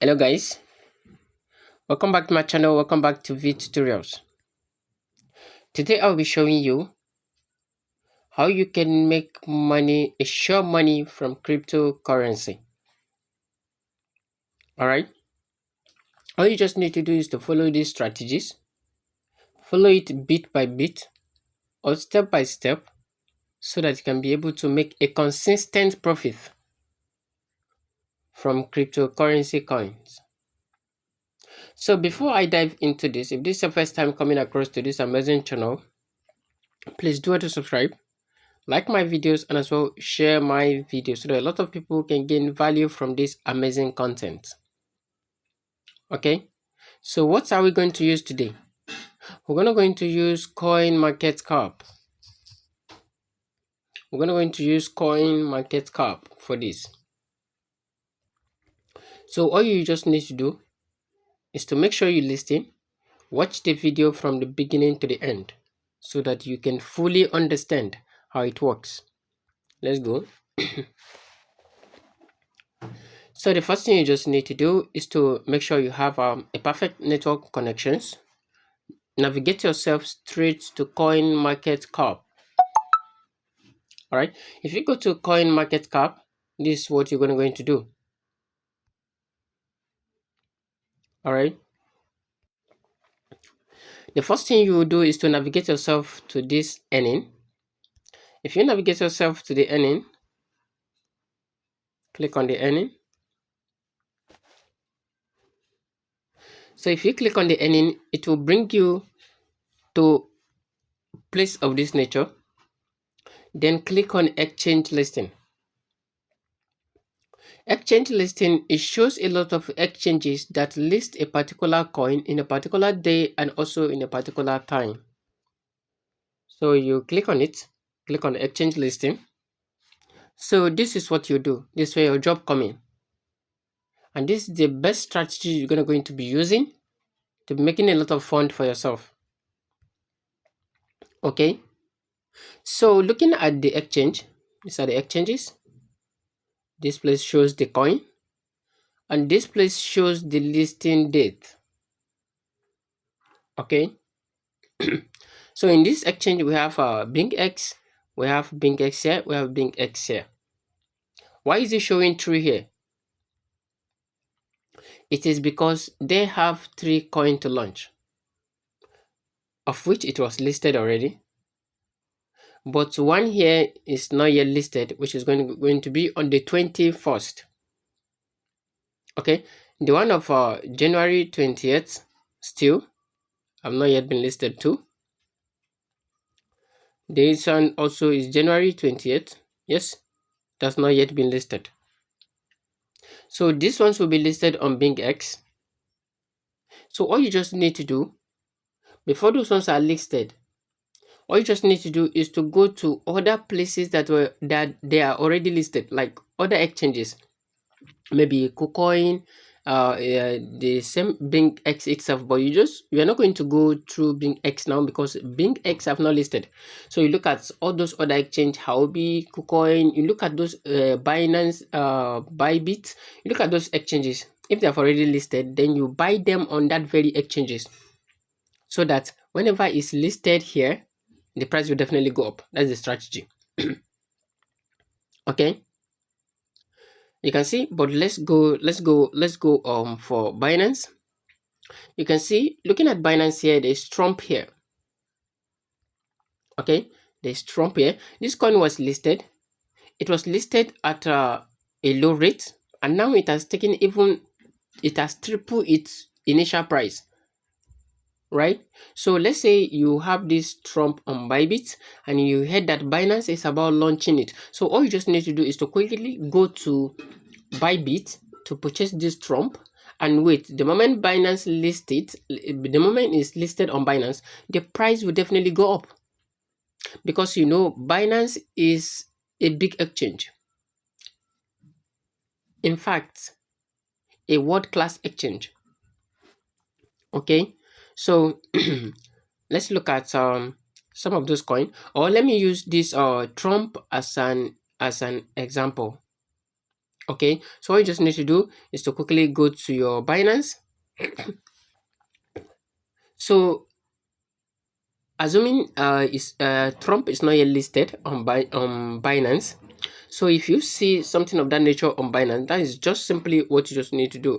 Hello guys, welcome back to my channel. Welcome back to V Tutorials. Today I'll be showing you how you can make money, sure money from cryptocurrency. Alright, all you just need to do is to follow these strategies, follow it bit by bit or step by step, so that you can be able to make a consistent profit from cryptocurrency coins. So before I dive into this, if this is your first time coming across to this amazing channel, please do to subscribe, like my videos, and as well share my videos so that a lot of people can gain value from this amazing content. Okay, so what are we going to use today? We're going to use Coinmarketcap. We're going to use Coinmarketcap for this. So all you just need to do is to make sure you listen, watch the video from the beginning to the end so that you can fully understand how it works. Let's go. So the first thing you just need to do is to make sure you have a perfect network connections. Navigate yourself straight to Coinmarketcap. Alright, if you go to Coinmarketcap, this is what you're going to do. Alright, the first thing you will do is to navigate yourself to this earning. If you navigate yourself to the earning, click on the earning. So if you click on the earning, it will bring you to place of this nature. Then click on exchange listing. Exchange listing, it shows a lot of exchanges that list a particular coin in a particular day and also in a particular time. So you click on it, click on exchange listing. So this is what you do. This is where your job come in. And this is the best strategy you're going to be using to be making a lot of fund for yourself. Okay. So looking at the exchange, these are the exchanges. This place shows the coin. And this place shows the listing date. Okay. So in this exchange, we have BingX, we have BingX here, we have BingX here. Why is it showing 3 here? It is because they have 3 coins to launch, of which it was listed already. But one here is not yet listed, which is going to be on the 21st. Okay, the one of January 20th still have not yet been listed too. This one also is January 20th. Yes, that's not yet been listed. So these ones will be listed on BingX. So all you just need to do before those ones are listed, all you just need to do is to go to other places that they are already listed, like other exchanges, maybe KuCoin, the same BingX itself, but you are not going to go through BingX now because BingX have not listed. So you look at all those other exchange, Huobi, KuCoin, you look at those Binance, Bybit, you look at those exchanges. If they have already listed, then you buy them on that very exchanges, so that whenever it's listed here, the price will definitely go up. That's the strategy. Okay, you can see, but let's go for Binance. You can see, looking at Binance here, there's Trump here. Okay, there's Trump here. This coin was listed, it was listed at a low rate, and now it has tripled its initial price. Right? So let's say you have this Trump on Bybit and you heard that Binance is about launching it. So all you just need to do is to quickly go to Bybit to purchase this Trump and wait. The moment Binance lists it, the moment it's listed on Binance, the price will definitely go up, because you know Binance is a big exchange. In fact, a world-class exchange. Okay, so let's look at some of those coins, or let me use this Trump as an example. Okay, so all you just need to do is to quickly go to your Binance. So assuming is Trump is not yet listed on Binance. So if you see something of that nature on Binance, that is just simply what you just need to do.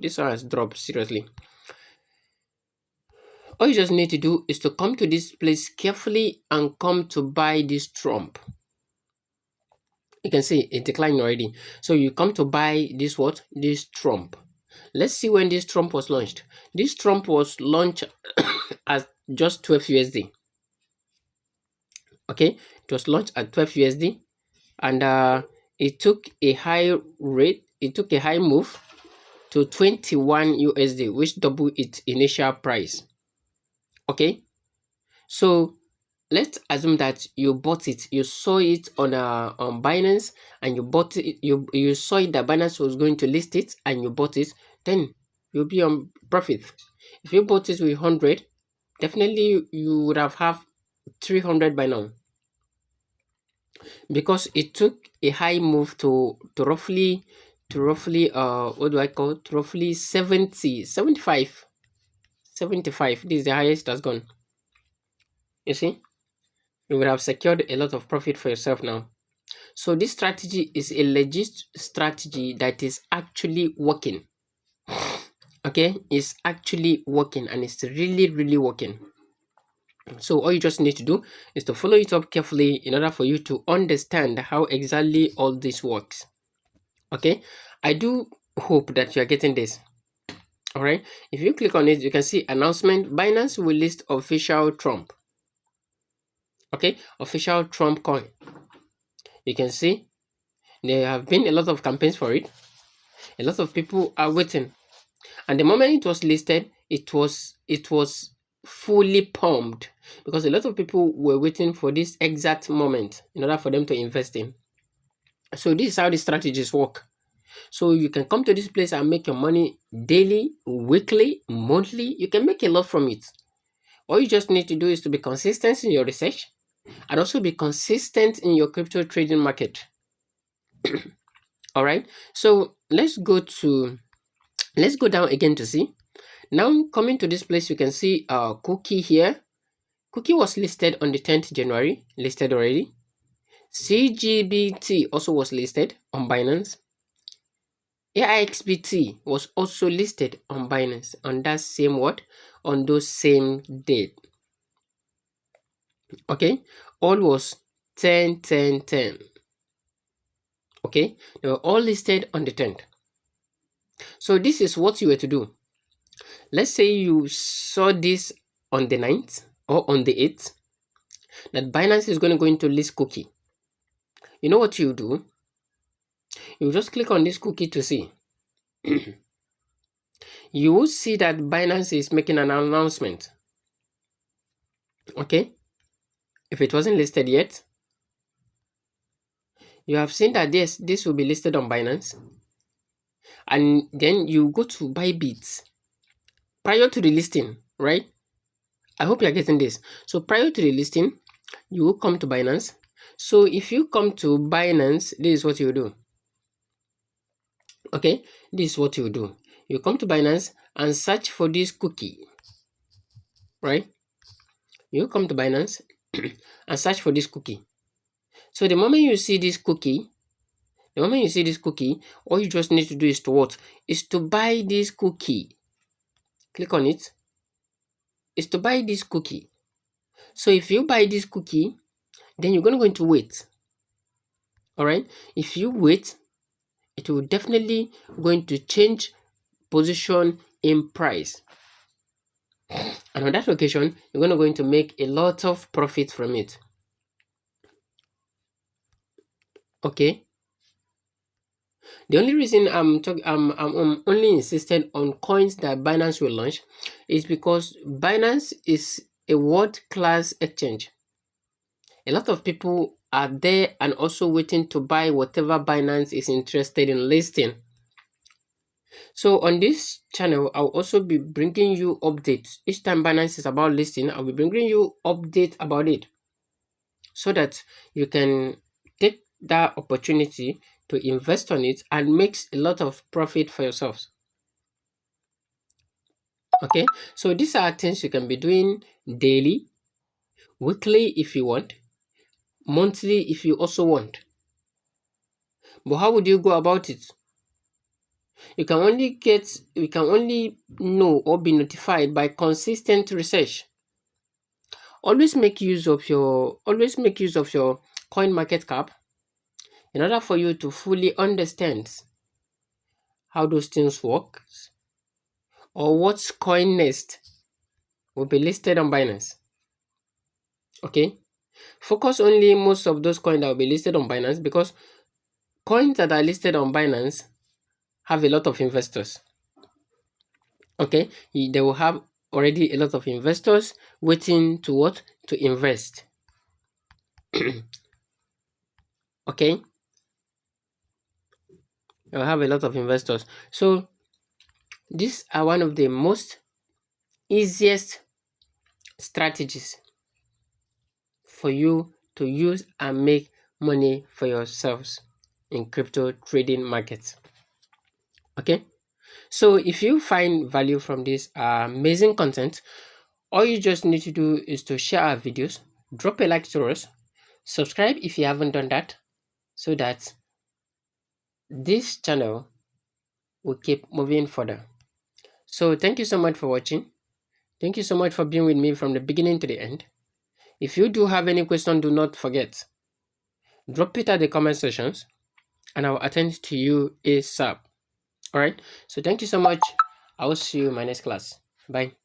This one has dropped seriously. All you just need to do is to come to this place carefully and come to buy this Trump. You can see it declined already. So you come to buy this what? This Trump. Let's see when this Trump was launched. This Trump was launched at just 12 USD. Okay, it was launched at 12 USD, and it took a high rate. It took a high move to 21 USD, which doubled its initial price. Okay, so let's assume that you bought it. You saw it on Binance, and you bought it. You saw it that Binance was going to list it, and you bought it. Then you'll be on profit. If you bought it with 100, definitely you would have 300 by now, because it took a high move to roughly what do I call it? Roughly 70, 75, 75. This is the highest that's gone. You see, you would have secured a lot of profit for yourself now. So this strategy is a legit strategy that is actually working. Okay, it's actually working, and it's really working. So all you just need to do is to follow it up carefully in order for you to understand how exactly all this works. Okay, I do hope that you are getting this. All right, if you click on it, you can see announcement: Binance will list official Trump. Okay, official Trump coin. You can see there have been a lot of campaigns for it. A lot of people are waiting, and the moment it was listed, it was fully pumped, because a lot of people were waiting for this exact moment in order for them to invest in. So this is how the strategies work. So you can come to this place and make your money daily, weekly, monthly. You can make a lot from it. All you just need to do is to be consistent in your research, and also be consistent in your crypto trading market. All right. So let's go down again to see. Now coming to this place, you can see Cookie here. Cookie was listed on the 10th January, listed already. CGBT also was listed on Binance. AIXBT was also listed on Binance on that same what? On those same date. Okay, all was 10, 10, 10. Okay, they were all listed on the 10th. So this is what you were to do. Let's say you saw this on the 9th or on the 8th, that Binance is going to go into list Cookie. You know what you do? You just click on this cookie to see. You will see that Binance is making an announcement. Okay, if it wasn't listed yet, you have seen that this will be listed on Binance, and then you go to Bybit prior to the listing, right? I hope you're getting this. So prior to the listing, you will come to Binance. So if you come to Binance, this is what you do. Okay, this is what you do. You come to Binance and search for this cookie, right? You come to Binance and search for this cookie. So the moment you see this cookie, all you just need to do is to what? Is to buy this cookie. Click on it. Is to buy this cookie. So if you buy this cookie, then you're going to wait. All right. If you wait, it will definitely going to change position in price. And on that occasion, you're going to make a lot of profit from it. Okay. The only reason I'm only insisted on coins that Binance will launch is because Binance is a world-class exchange. A lot of people are there and also waiting to buy whatever Binance is interested in listing. So on this channel, I'll also be bringing you updates. Each time Binance is about listing, I'll be bringing you updates about it, so that you can take that opportunity to invest on it and makes a lot of profit for yourselves. Okay, so these are things you can be doing daily, weekly if you want, monthly if you also want. But how would you go about it? You can only know or be notified by consistent research. Always make use of your Coinmarketcap in order for you to fully understand how those things work or what coin next will be listed on Binance. Okay, focus only most of those coins that will be listed on Binance, because coins that are listed on Binance have a lot of investors. Okay, they will have already a lot of investors waiting to what? To invest. Okay, they'll have a lot of investors. So these are one of the most easiest strategies for you to use and make money for yourselves in crypto trading markets. Okay, so if you find value from this amazing content, all you just need to do is to share our videos, drop a like to us, subscribe if you haven't done that, so that this channel will keep moving further. So thank you so much for watching. Thank you so much for being with me from the beginning to the end. If you do have any question, do not forget, drop it at the comment sections and I will attend to you ASAP. All right, so thank you so much. I will see you in my next class. Bye.